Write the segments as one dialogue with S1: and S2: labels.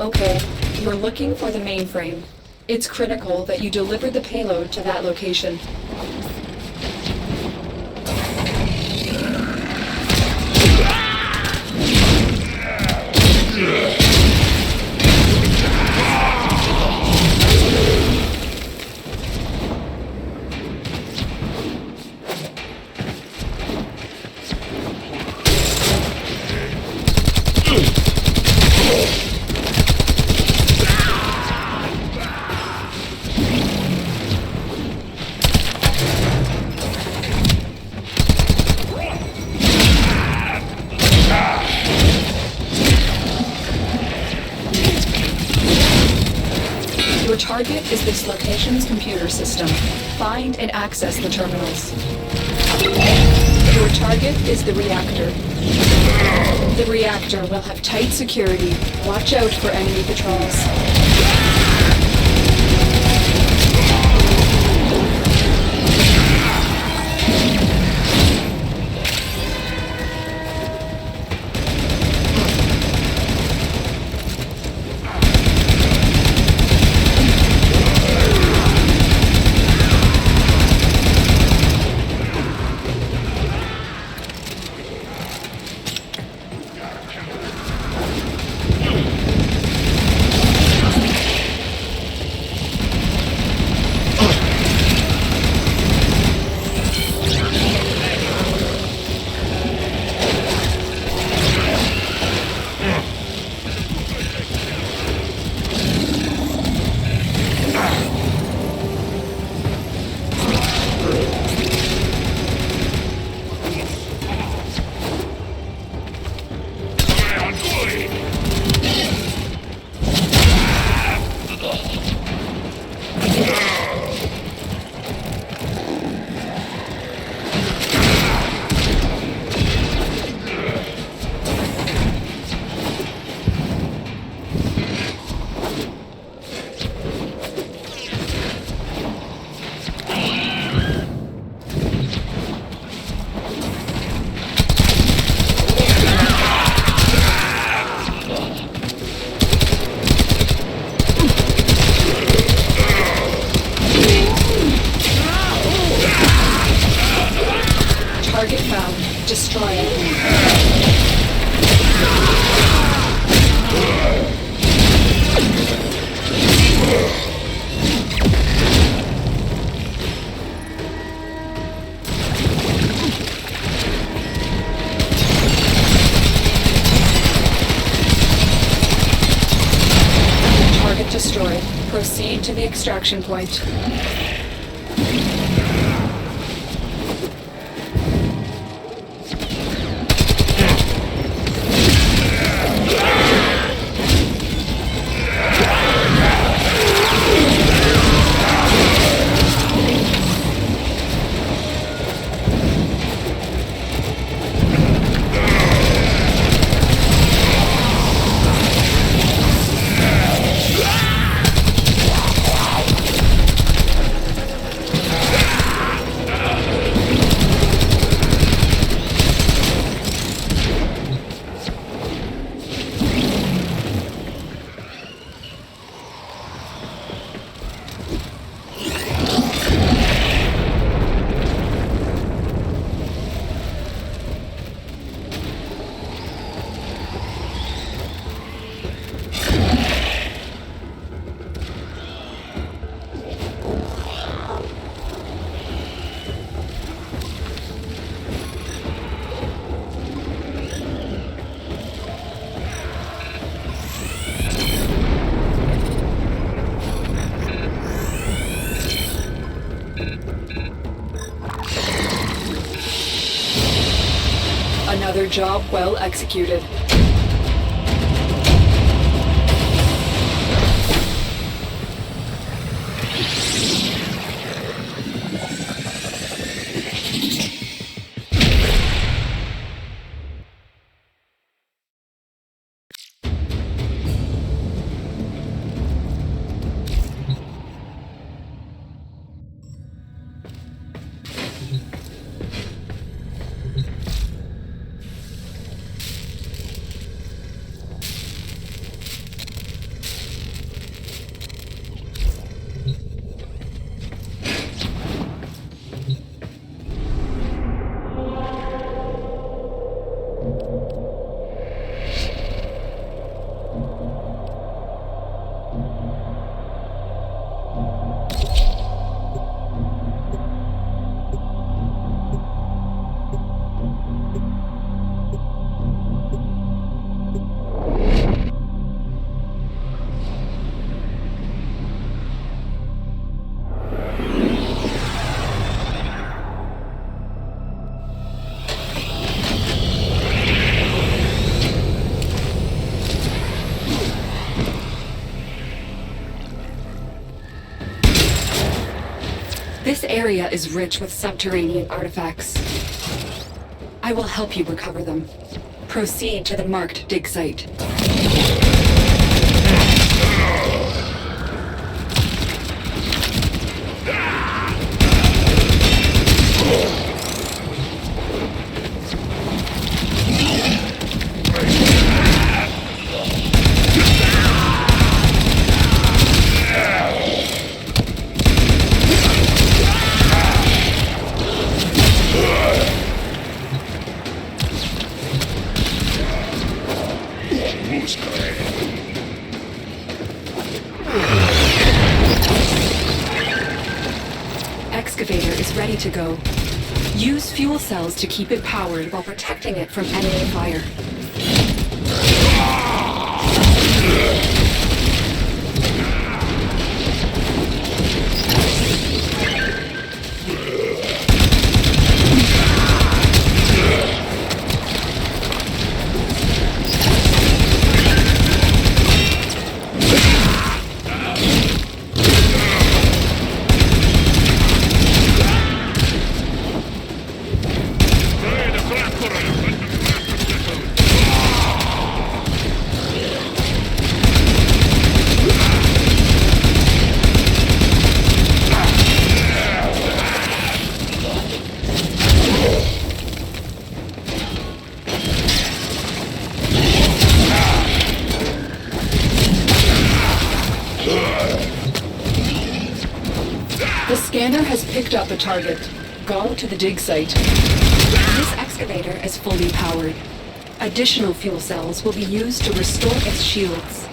S1: Okay, you're looking for the mainframe. It's critical that you deliver the payload to that location. Your target is this location's computer system. Find and access the terminals. Your target is the reactor. The reactor will have tight security. Watch out for enemy patrols. Target found. Destroy it. Target destroyed. Proceed to the extraction point. Another job well executed. area is rich with subterranean artifacts. I will help you recover them. Proceed to the marked dig site. Excavator is ready to go. Use fuel cells to keep it powered while protecting it from enemy fire. The scanner has picked up a target. Go to the dig site. This excavator is fully powered. Additional fuel cells will be used to restore its shields.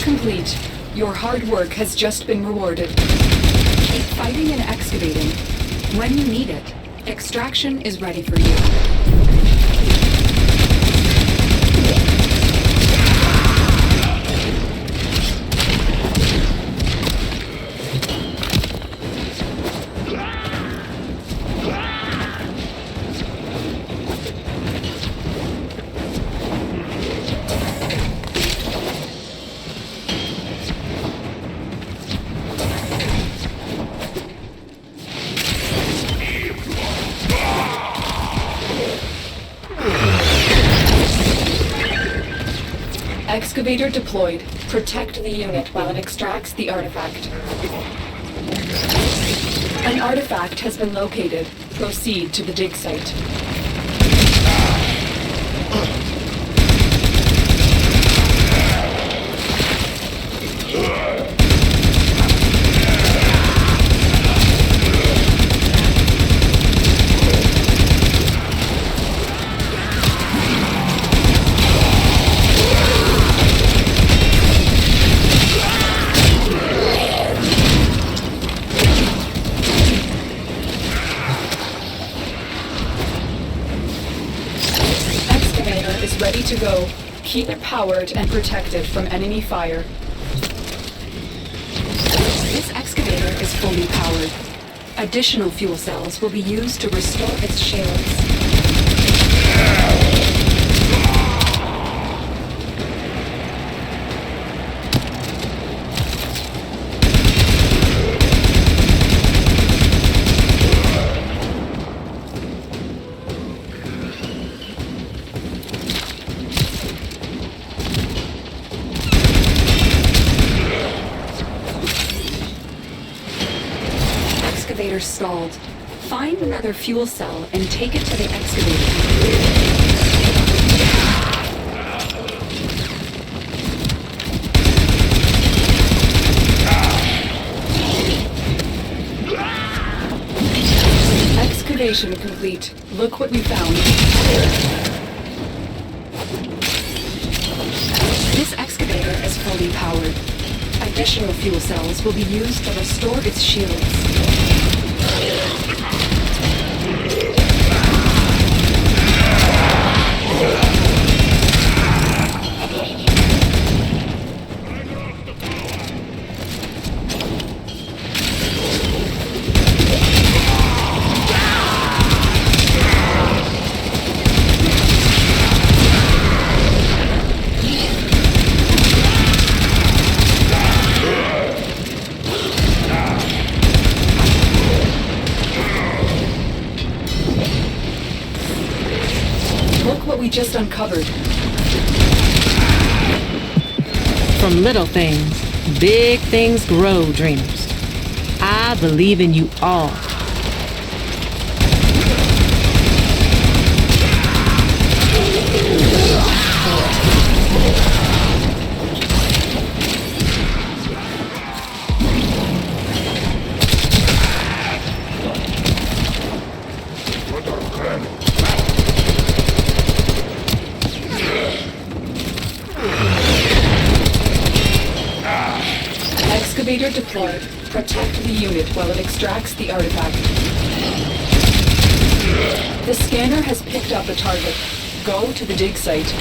S1: Complete. Your hard work has just been rewarded. Keep fighting and excavating. When you need it, extraction is ready for you. Excavator deployed. Protect the unit while it extracts the artifact. An artifact has been located. Proceed to the dig site. Is ready to go. Keep it powered and protected from enemy fire. This excavator is fully powered. Additional fuel cells will be used to restore its shields. Excavator stalled. Find another fuel cell and take it to the excavator. Excavation complete. Look what we found. This excavator is fully powered. Additional fuel cells will be used to restore its shields. just uncovered.
S2: From little things, big things grow, dreamers. I believe in you all.
S1: Excavator deployed. Protect the unit while it extracts the artifact. The scanner has picked up a target. Go to the dig site.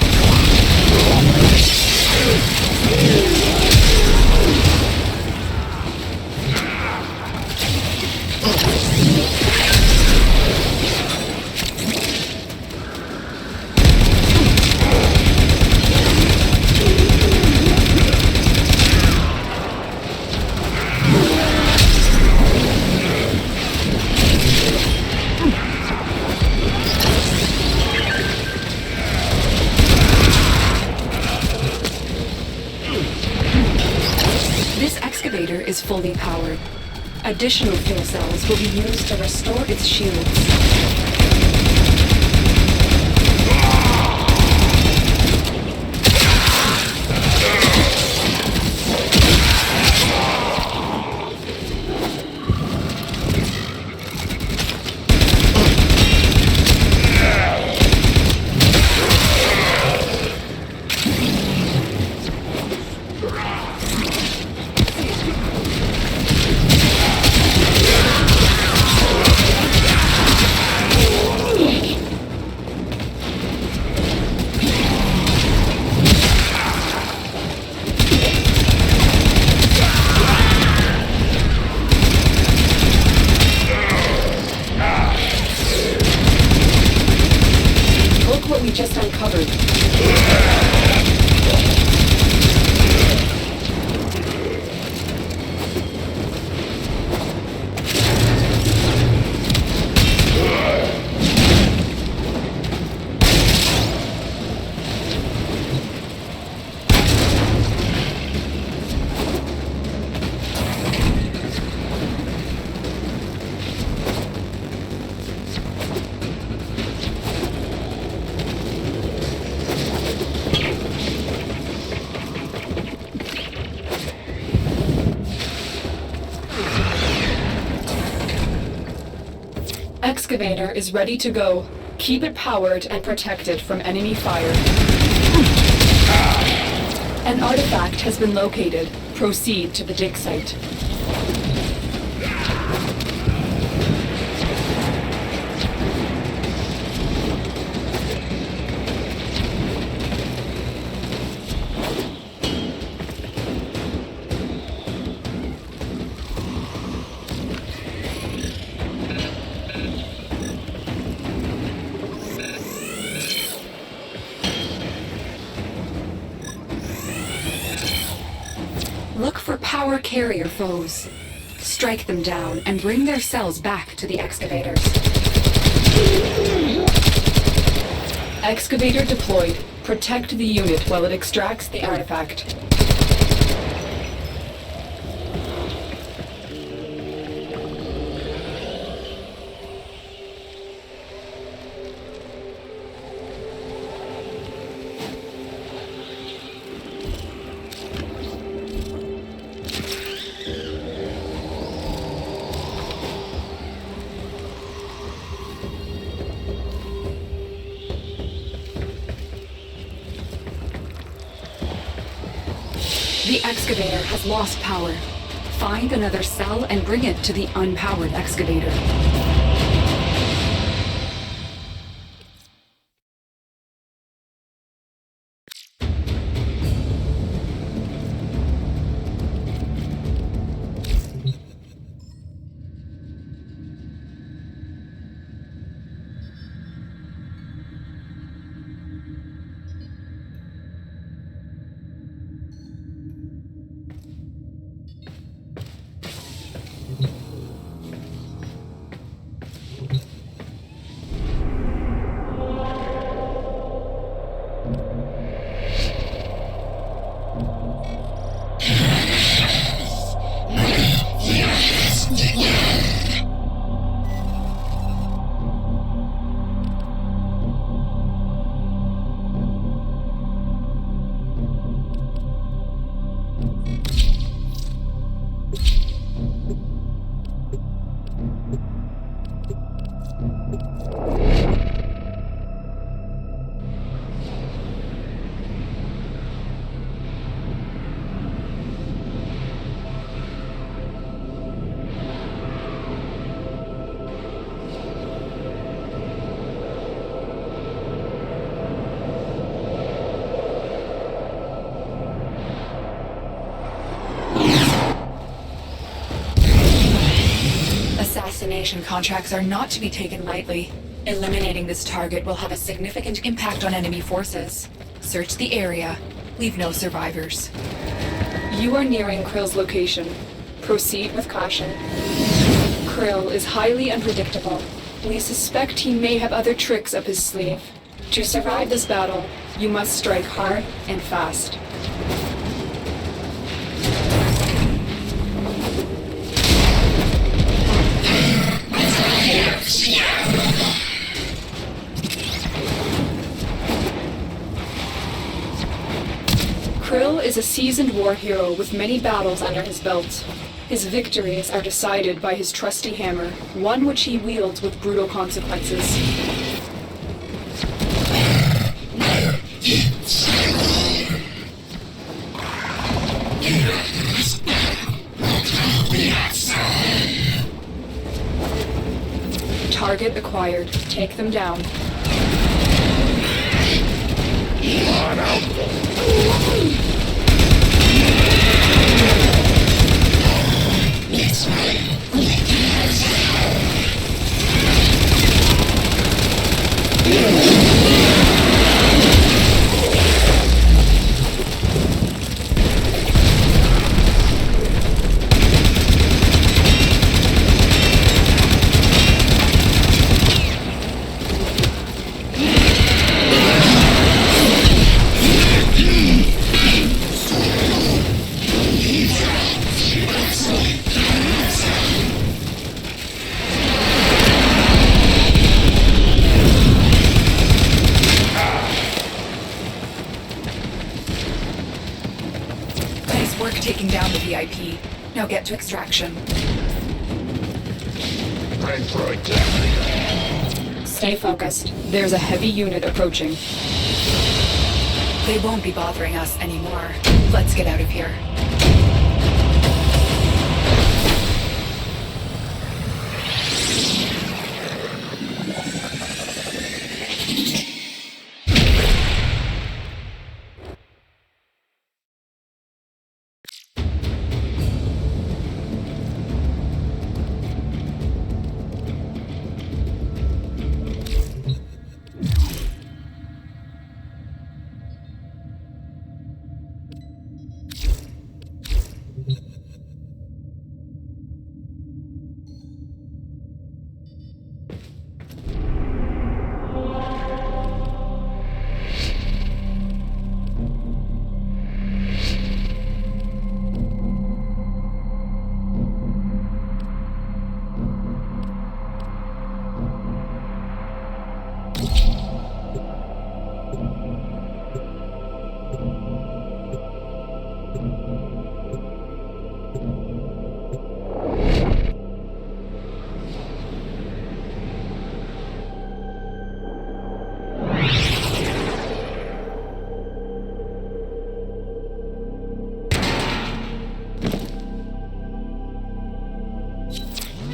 S1: Is fully powered. Additional fuel cells will be used to restore its shields. What we just uncovered. Excavator is ready to go. Keep it powered and protected from enemy fire. An artifact has been located. Proceed to the dig site. Look for power carrier foes. Strike them down and bring their cells back to the excavators. Excavator deployed. Protect the unit while it extracts the artifact. The excavator has lost power. Find another cell and bring it to the unpowered excavator. assassination contracts are not to be taken lightly. Eliminating this target will have a significant impact on enemy forces. Search the area. Leave no survivors. You are nearing Krill's location. Proceed with caution. Krill is highly unpredictable. We suspect he may have other tricks up his sleeve. To survive this battle, you must strike hard and fast. Krill is a seasoned war hero with many battles under his belt. His victories are decided by his trusty hammer, one which he wields with brutal consequences. Target acquired. Take them down. Taking down the VIP. Now get to extraction. Stay focused. There's a heavy unit approaching. They won't be bothering us anymore. Let's get out of here.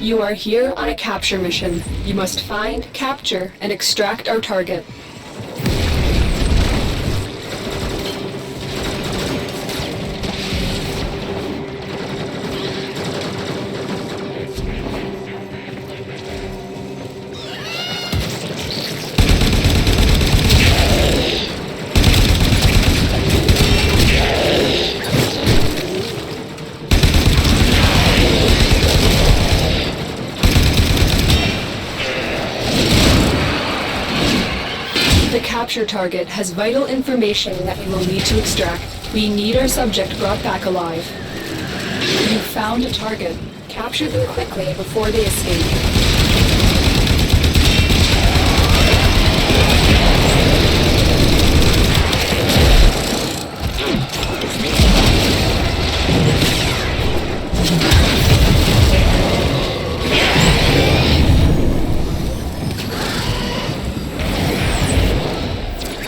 S1: You are here on a capture mission. You must find, capture, and extract our target. The capture target has vital information that we will need to extract. We need our subject brought back alive. You found a target. Capture them quickly before they escape.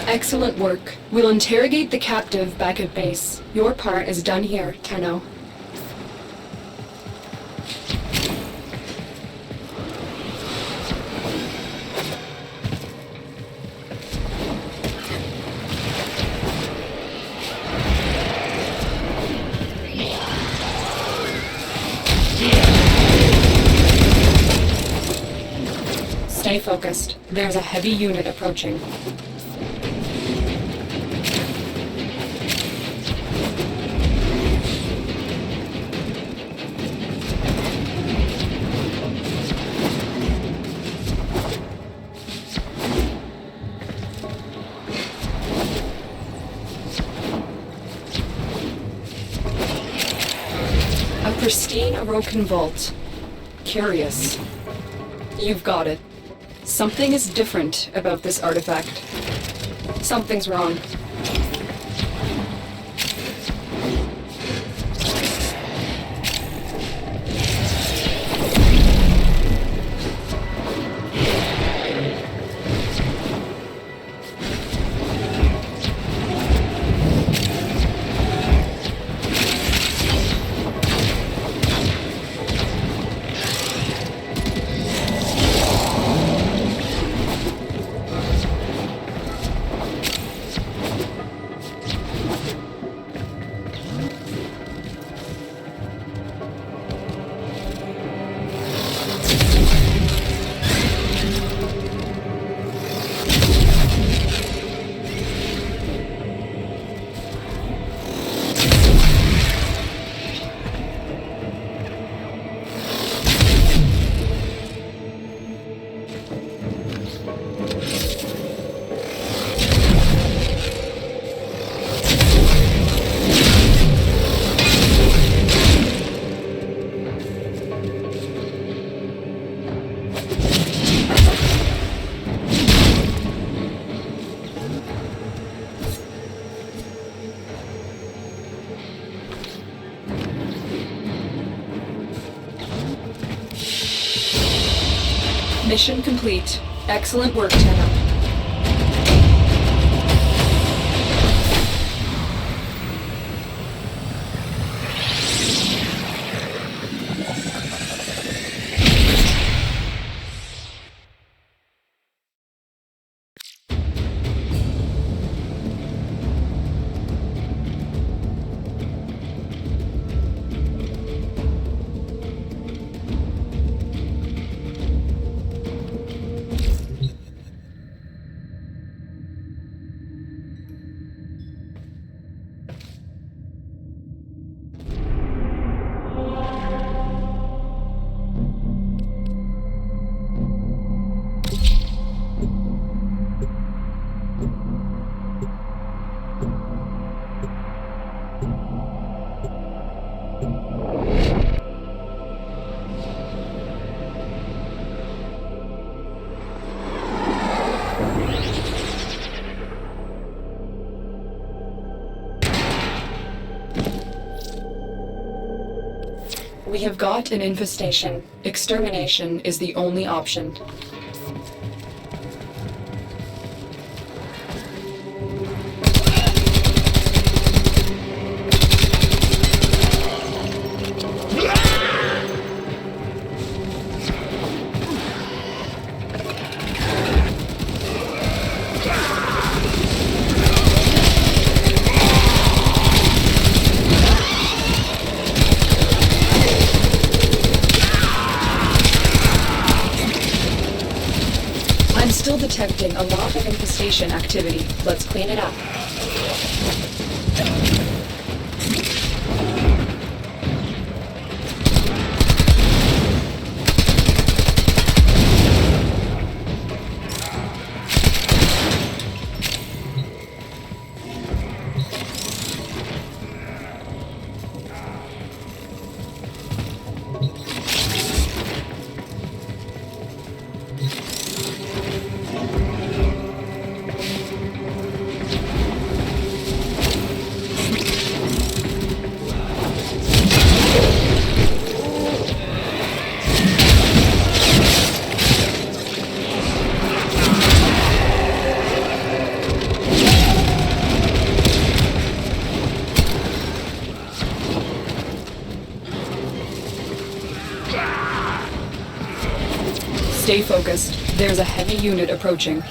S1: Excellent work. We'll interrogate the captive back at base. Your part is done here, Tenno. Stay focused. There's a heavy unit approaching. A pristine Orokin vault. Curious. You've got it. Something is different about this artifact. Something's wrong. Mission complete. Excellent work, Tenno. We have got an infestation. Extermination is the only option. Still detecting a lot of infestation activity. Let's clean it up. Stay focused. There's a heavy unit approaching.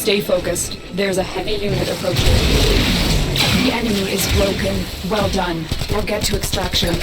S1: Stay focused. There's a heavy unit approaching. The enemy is broken. Well done. We'll get to extraction.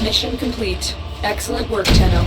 S1: Mission complete. Excellent work, Tenno.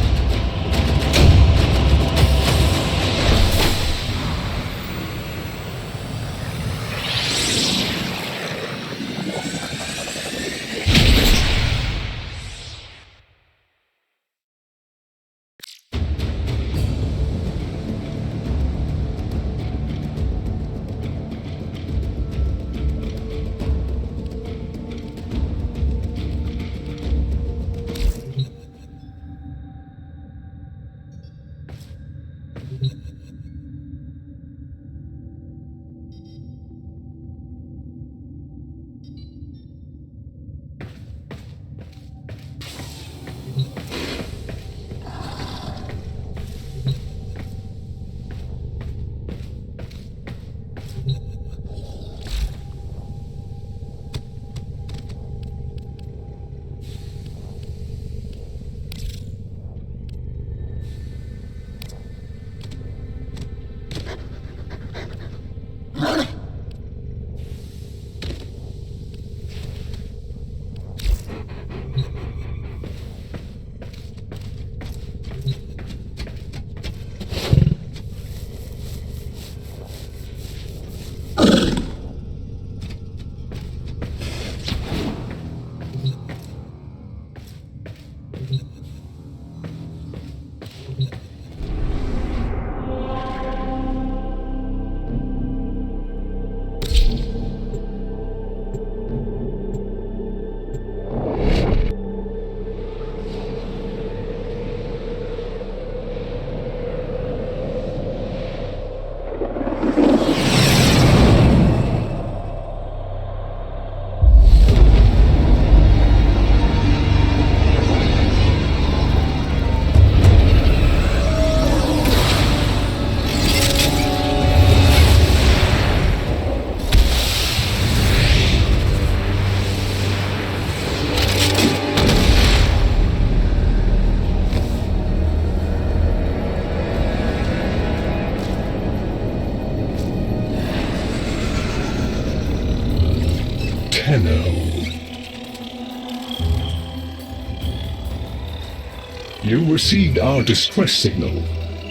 S3: You received our distress signal.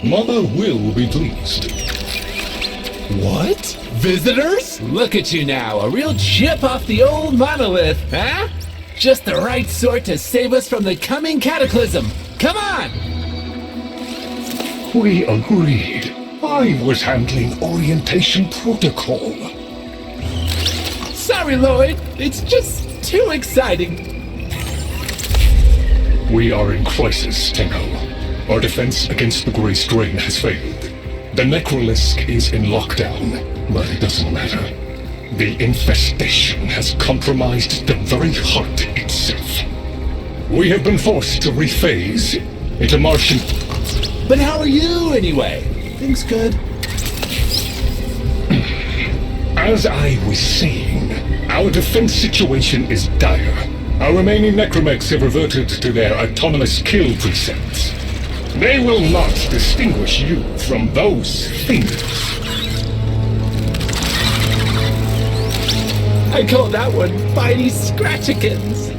S3: Mother will be pleased.
S4: What? Visitors? Look at you now, a real chip off the old monolith, huh? Just the right sort to save us from the coming cataclysm. Come on!
S3: We agreed. I was handling orientation protocol.
S4: Sorry, Lloyd. It's just too exciting.
S3: We are in crisis, Tenno. Our defense against the Grey Strain has failed. The Necrolisk is in lockdown, but it doesn't matter. The infestation has compromised the very heart itself. We have been forced to rephase into Martian.
S4: But how are you, anyway? Things good?
S3: As I was saying, our defense situation is dire. Our remaining necromechs have reverted to their autonomous kill precepts. They will not distinguish you from those things.
S4: I call that one Bitey Scratchikins.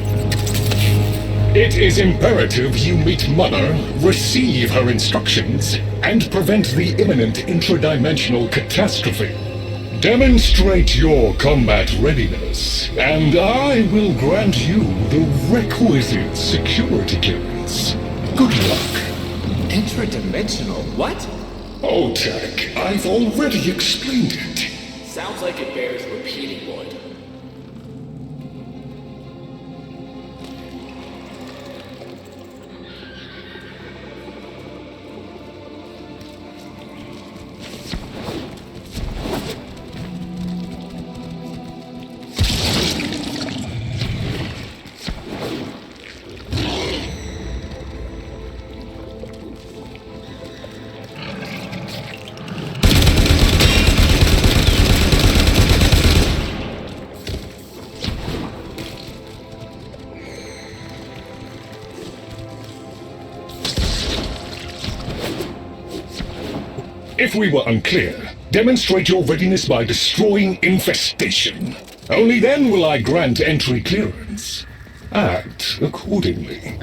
S3: It is imperative you meet Mother, receive her instructions, and prevent the imminent intradimensional catastrophe. Demonstrate your combat readiness, and I will grant you the requisite security clearance. Good luck.
S4: Intradimensional? What?
S3: Oh, Tech, I've already explained it.
S4: Sounds like it bears repeating, Lloyd.
S3: If we were unclear, demonstrate your readiness by destroying infestation. Only then will I grant entry clearance. Act accordingly.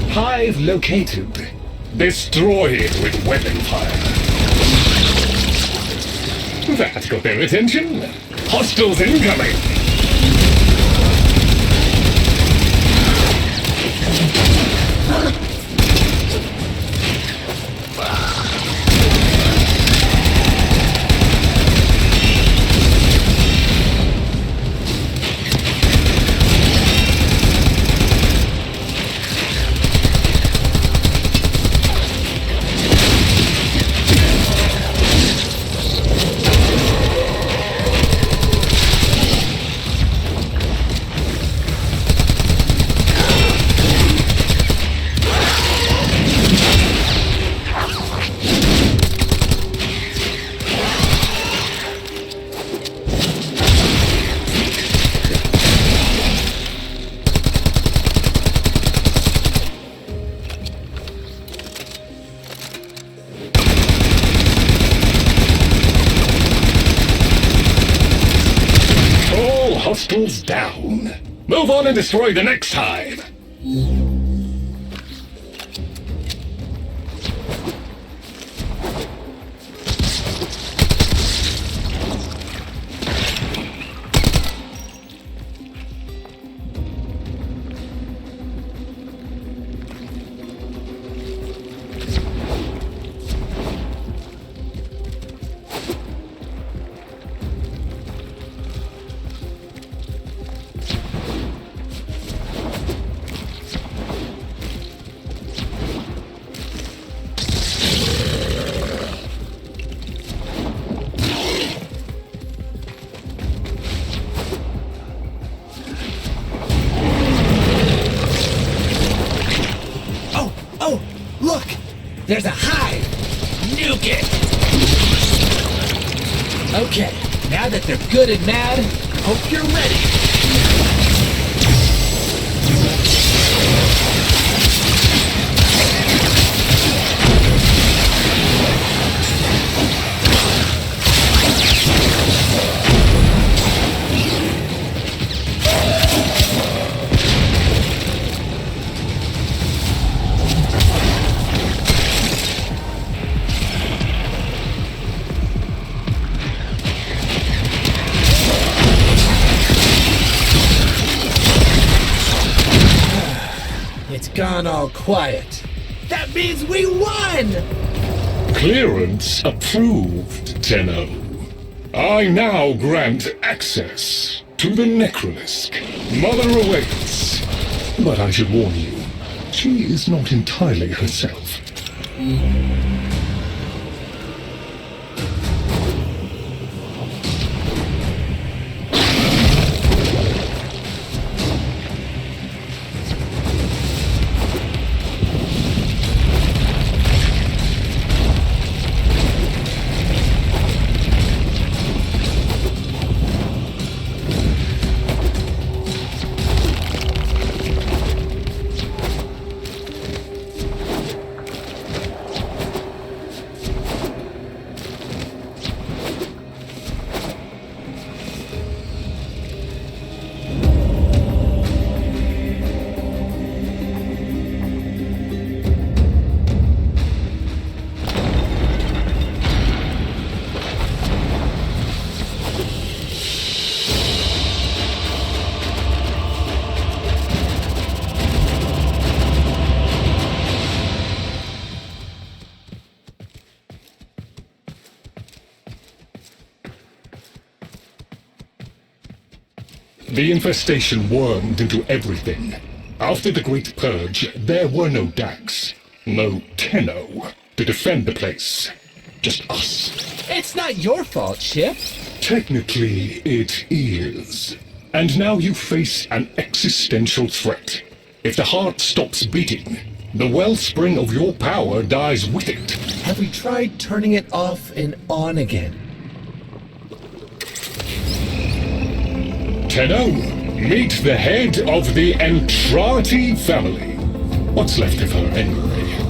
S3: Hive located. Destroy it with weapon fire. That got their attention. Hostiles incoming. Hostiles down. Move on and destroy the next hive.
S4: There's a hive! Nuke it! Okay, now that they're good and mad, hope you're ready. It's gone all quiet. That means we won!
S3: Clearance approved, Tenno. I now grant access to the Necrolisk. Mother awaits. But I should warn you, she is not entirely herself. The infestation wormed into everything. After the Great Purge, there were no Dax, no Tenno to defend the place. Just us.
S4: It's not your fault, Chip.
S3: Technically, it is. And now you face an existential threat. If the heart stops beating, the wellspring of your power dies with it.
S4: Have we tried turning it off and on again?
S3: Tenno, meet the head of the Entrati family. What's left of her, anyway?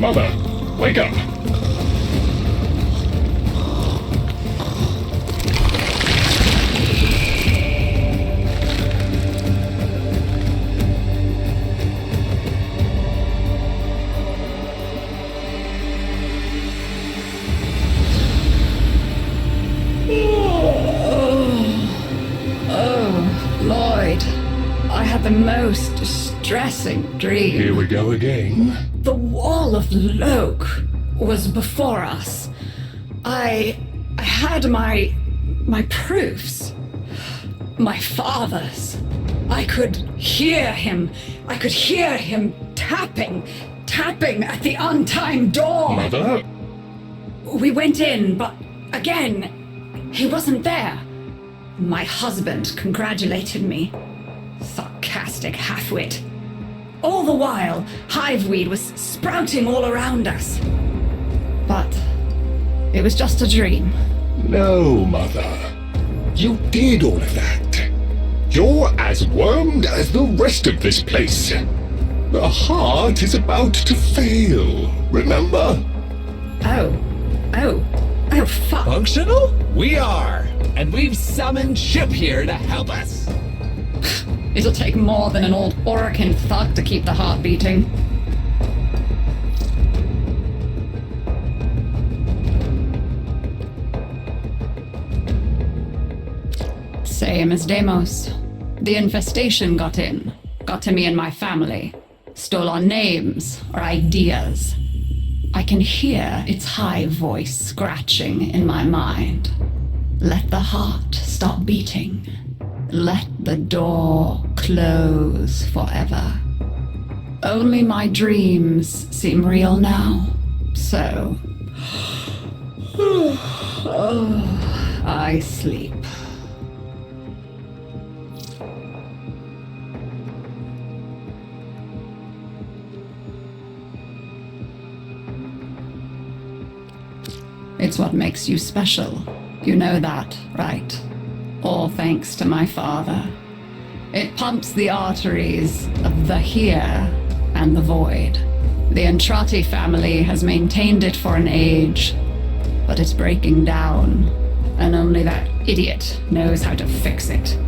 S3: Mother, wake up!
S1: I had the most distressing dream.
S3: Here we go again.
S1: The wall of Loke was before us. I had my proofs. My father's. I could hear him. I could hear him tapping at the untimed door.
S3: Mother?
S1: We went in, but again, he wasn't there. My husband congratulated me. Sarcastic halfwit. All the while, hiveweed was sprouting all around us. But it was just a dream.
S3: No, Mother. You did all of that. You're as wormed as the rest of this place. The heart is about to fail, remember?
S1: Oh, fuck.
S4: Functional? We are! And we've summoned Chip here to help us.
S1: It'll take more than an old Orokin thug to keep the heart beating. Same as Deimos. The infestation got in. Got to me and my family. Stole our names, our ideas. I can hear its high voice scratching in my mind. Let the heart stop beating. Let the door close forever. Only my dreams seem real now. So... I sleep.
S5: It's what makes you special. You know that, right? All thanks to my father. It pumps the arteries of the here and the void. The Entrati family has maintained it for an age, but it's breaking down, and only that idiot knows how to fix it.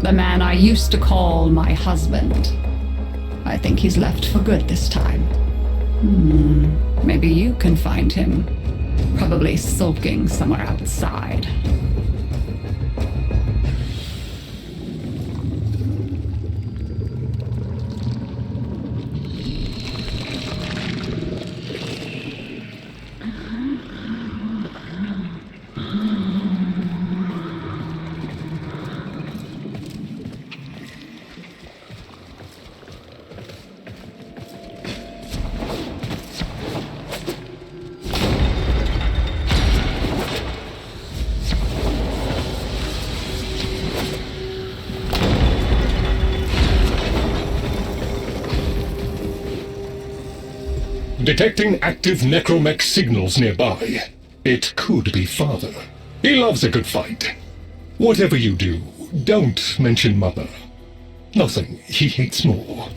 S5: The man I used to call my husband. I think he's left for good this time. Maybe you can find him. Probably sulking somewhere outside.
S3: Detecting active necromech signals nearby. It could be Father. He loves a good fight. Whatever you do, don't mention Mother. Nothing he hates more.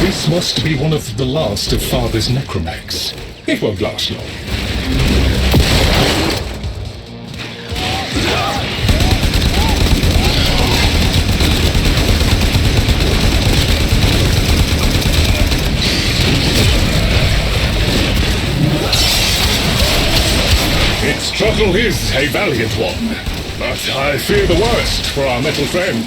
S3: This must be one of the last of Father's necromechs. It won't last long. Its struggle is a valiant one, but I fear the worst for our metal friend.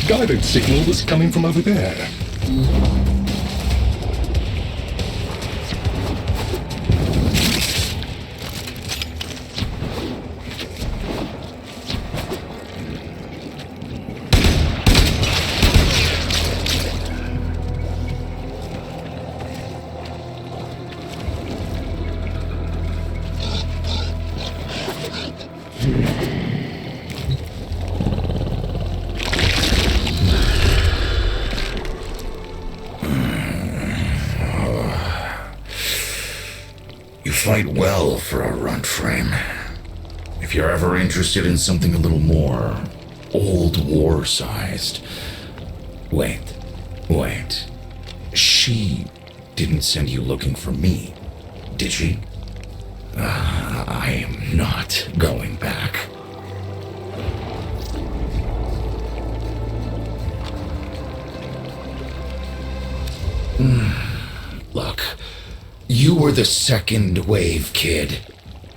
S3: Guided signal was coming from over there.
S6: Fight well for a runt frame. If you're ever interested in something a little more old war-sized. Wait. She didn't send you looking for me, did she? I am not going back. Look. You were the second wave, kid.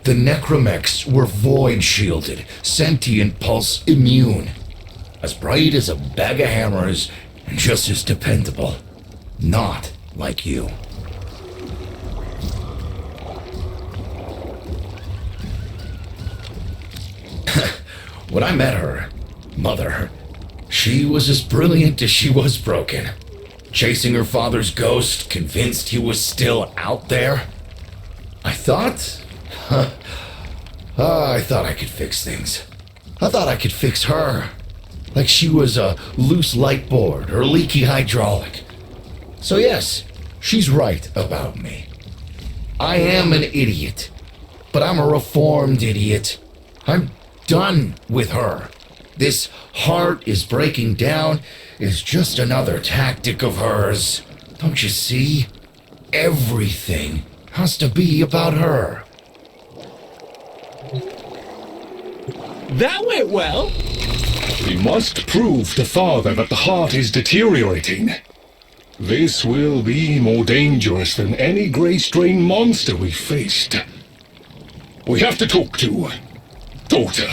S6: The necromechs were void shielded, sentient pulse immune. As bright as a bag of hammers, and just as dependable. Not like you. When I met her, Mother, she was as brilliant as she was broken. Chasing her father's ghost, convinced he was still out there. I thought I could fix things. I thought I could fix her. Like she was a loose light board or leaky hydraulic. So yes, she's right about me. I am an idiot, but I'm a reformed idiot. I'm done with her. This heart is breaking down is just another tactic of hers. Don't you see? Everything has to be about her.
S4: That went well.
S3: We must prove to Father that the heart is deteriorating. This will be more dangerous than any Grey Strain monster we've faced. We have to talk to Daughter.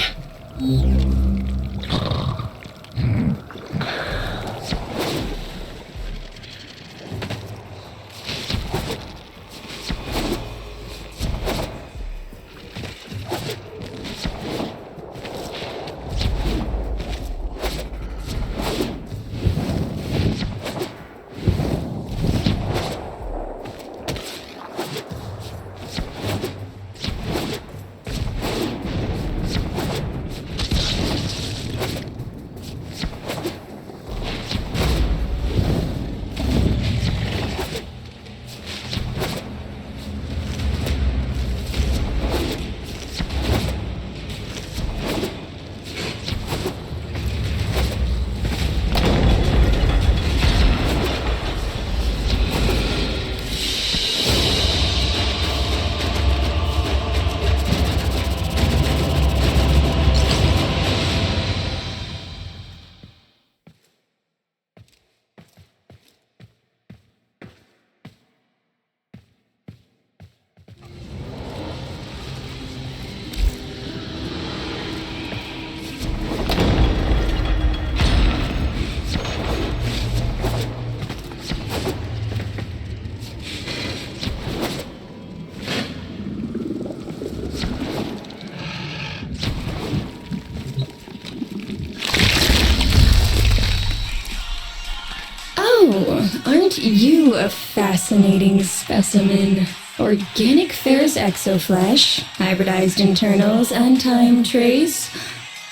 S7: Aren't you a fascinating specimen? Organic ferrous exoflesh, hybridized internals, and time trace.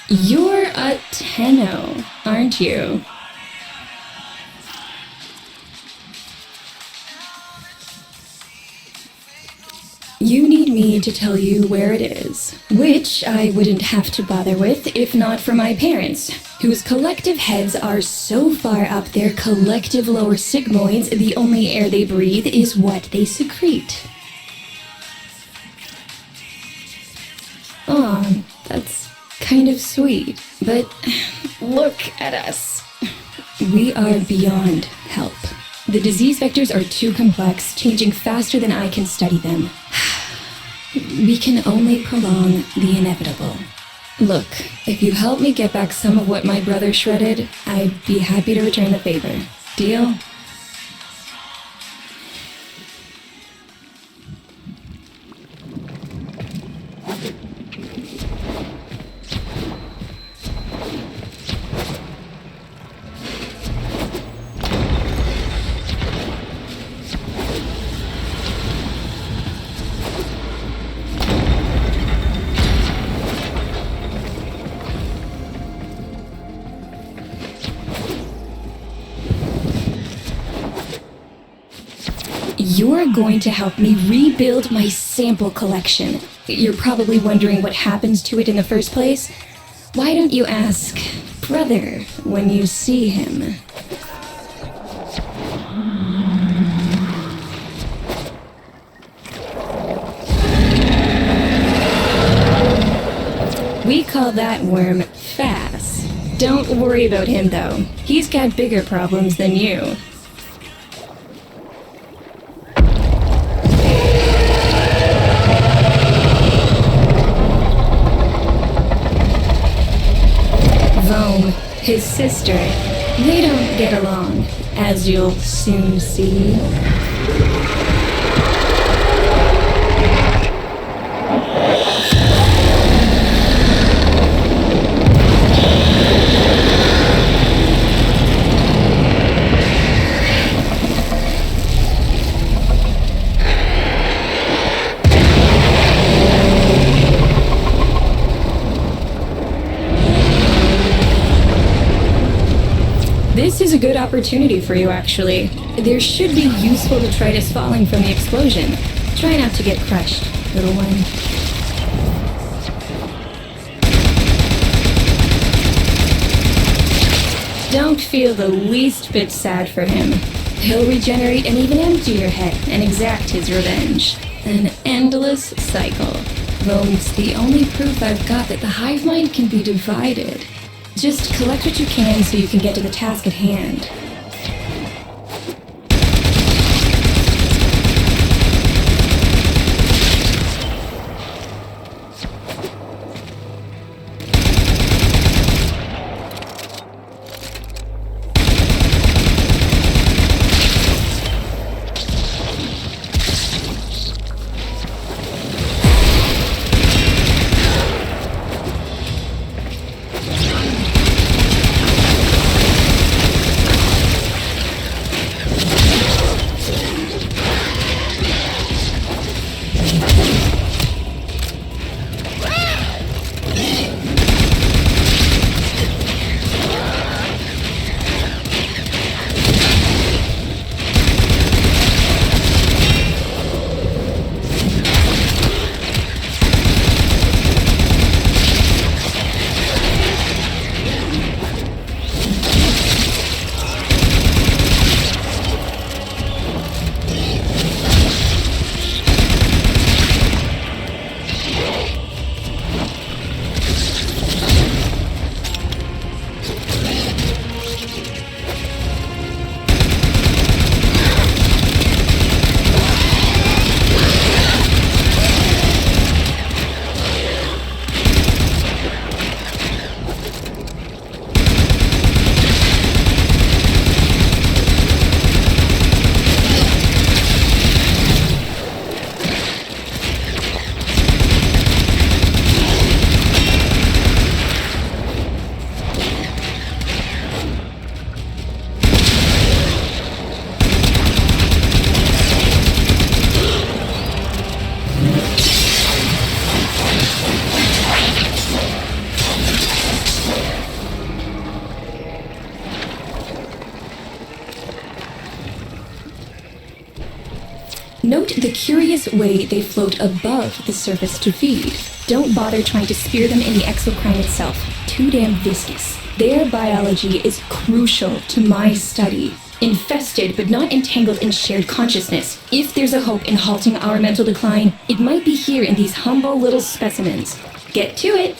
S7: You're a Tenno, aren't you? You need me to tell you where it is, which I wouldn't have to bother with if not for my parents, whose collective heads are so far up their collective lower sigmoids the only air they breathe is what they secrete. Aw, that's kind of sweet, but look at us. We are beyond help. The disease vectors are too complex, changing faster than I can study them. We can only prolong the inevitable. Look, if you help me get back some of what my brother shredded, I'd be happy to return the favor. Deal? You're going to help me rebuild my sample collection. You're probably wondering what happens to it in the first place. Why don't you ask brother when you see him? We call that worm Fass. Don't worry about him though. He's got bigger problems than you. His sister, they don't get along, as you'll soon see. This is a good opportunity for you, actually. There should be useful detritus falling from the explosion. Try not to get crushed, little one. Don't feel the least bit sad for him. He'll regenerate and even empty your head and exact his revenge. An endless cycle. Though it's the only proof I've got that the hive mind can be divided. Just collect what you can so you can get to the task at hand. Note the curious way they float above the surface to feed. Don't bother trying to spear them in the exocrine itself. Too damn viscous. Their biology is crucial to my study. Infested but not entangled in shared consciousness. If there's a hope in halting our mental decline, it might be here in these humble little specimens. Get to it!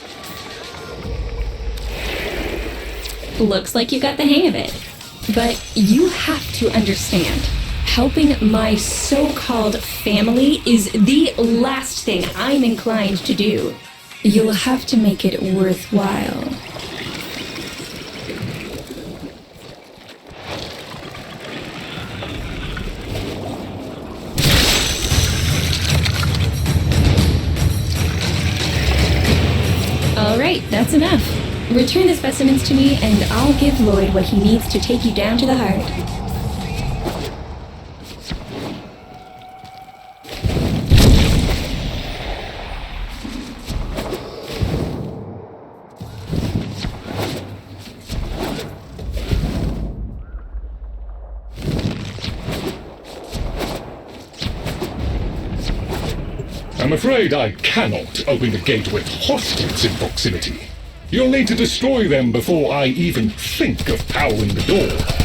S7: Looks like you got the hang of it. But you have to understand, helping my so-called family is the last thing I'm inclined to do. You'll have to make it worthwhile. All right, that's enough. Return the specimens to me, and I'll give Lloyd what he needs to take you down to the heart.
S3: I'm afraid I cannot open the gate with hostiles in proximity. You'll need to destroy them before I even think of powering the door.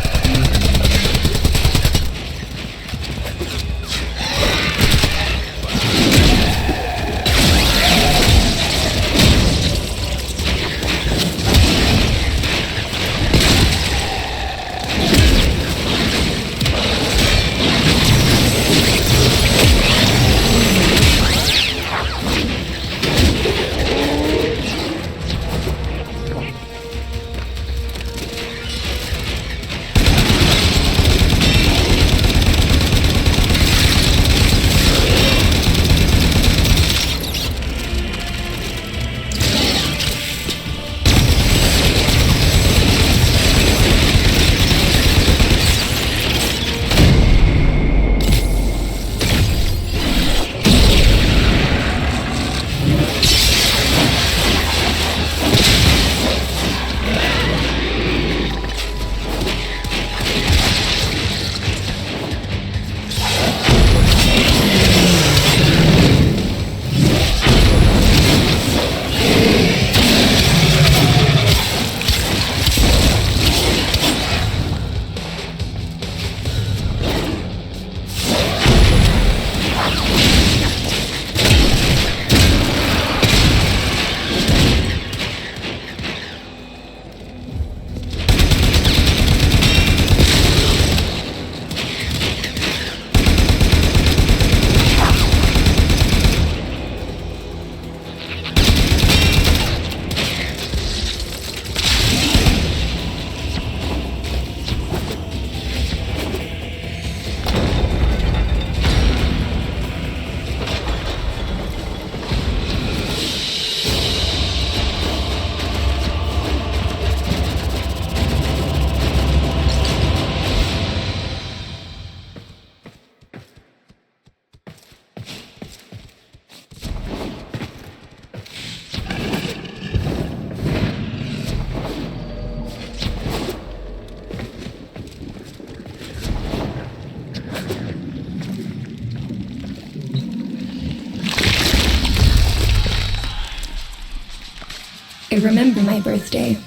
S7: remember my birthday.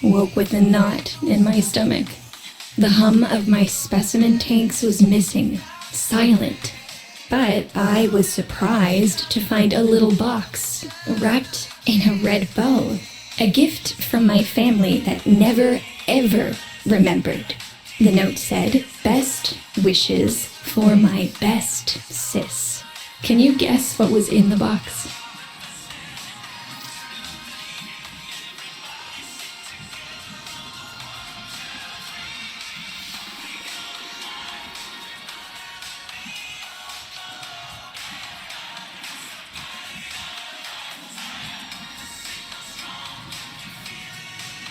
S7: Woke with a knot in my stomach. The hum of my specimen tanks was missing, silent. But I was surprised to find a little box wrapped in a red bow. A gift from my family that never, ever remembered. The note said, "Best wishes for my best sis." Can you guess what was in the box?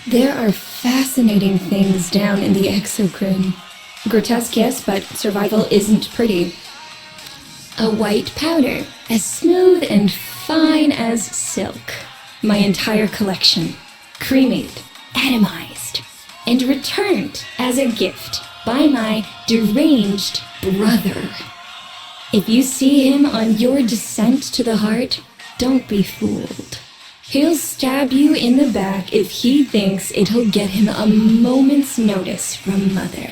S7: There are fascinating things down in the exocrine. Grotesque, yes, but survival isn't pretty. A white powder, as smooth and fine as silk. My entire collection. Cremated, atomized, and returned as a gift by my deranged brother. If you see him on your descent to the heart, don't be fooled. He'll stab you in the back if he thinks it'll get him a moment's notice from Mother.